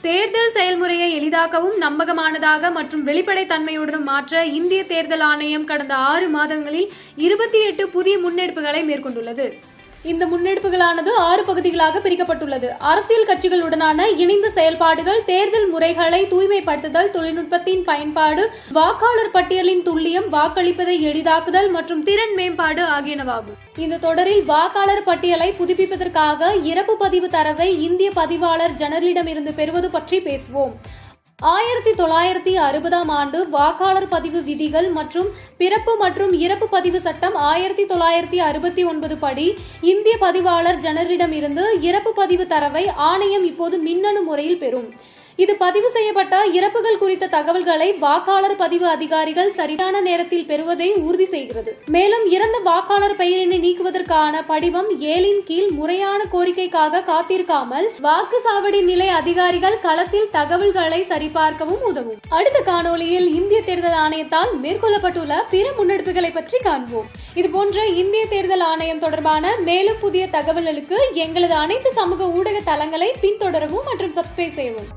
தேர்தல் செயல்முறையை எளிதாக்கவும் நம்பகமானதாக மற்றும் வெளிப்படைத்தன்மையுடனும் மாற்ற இந்திய தேர்தல் ஆணையம் கடந்த 6 மாதங்களில் 28 புதிய முன்னெடுப்புகளை மேற்கொண்டுள்ளது. இந்த முன்னெடுப்புகளானது 6 பகுதிகளாக பிரிக்கப்பட்டுள்ளது. அரசியல் கட்சிகளுடனான இணைந்த செயல்பாடுகள், தேர்தல் முறைகளை தூய்மைப்படுத்துதல், தொழில்நுட்பத்தின் பயன்பாடு, வாக்காளர் பட்டியலின் துல்லியம், வாக்களிப்பதை எளிதாக்குதல் மற்றும் திறன் மேம்பாடு ஆகியனவாகும். இந்த தொடரில் வாக்காளர் பட்டியலை புதுப்பிப்பதற்காக இறப்பு பதிவு தரவை இந்திய பதிவாளர் ஜெனரலிடமிருந்து பெறுவது பற்றி பேசுவோம். 1960ஆம் ஆண்டு வாக்காளர் பதிவு விதிகள் மற்றும் பிறப்பு மற்றும் இறப்பு பதிவு சட்டம் 1969 படி இந்திய பதிவாளர் ஜெனரலிடமிருந்து இறப்பு பதிவு தரவை ஆணையம் இப்போது மின்னணு முறையில் பெறும். இது பதிவு செய்யப்பட்ட இறப்புகள் குறித்த தகவல்களை வாக்காளர் பதிவு அதிகாரிகள் சரியான நேரத்தில் பெறுவதை உறுதி செய்கிறது. மேலும் இறந்த வாக்காளர் பெயரினை நீக்குவதற்கான படிவம் 7 கீழ் முறையான கோரிக்கைக்காக காத்திருக்காமல் வாக்குச்சாவடி நிலை அதிகாரிகள் களத்தில் தகவல்களை சரிபார்க்கவும் உதவும். அடுத்த காணொலியில் இந்திய தேர்தல் ஆணையத்தால் மேற்கொள்ளப்பட்டுள்ள பிற முன்னெடுப்புகளை பற்றி காண்போம். இதுபோன்ற இந்திய தேர்தல் ஆணையம் தொடர்பான மேலும் புதிய தகவல்களுக்கு எங்களது அனைத்து சமூக ஊடக தளங்களை பின்தொடரவும் மற்றும் சப்ஸ்கிரைப் செய்யவும்.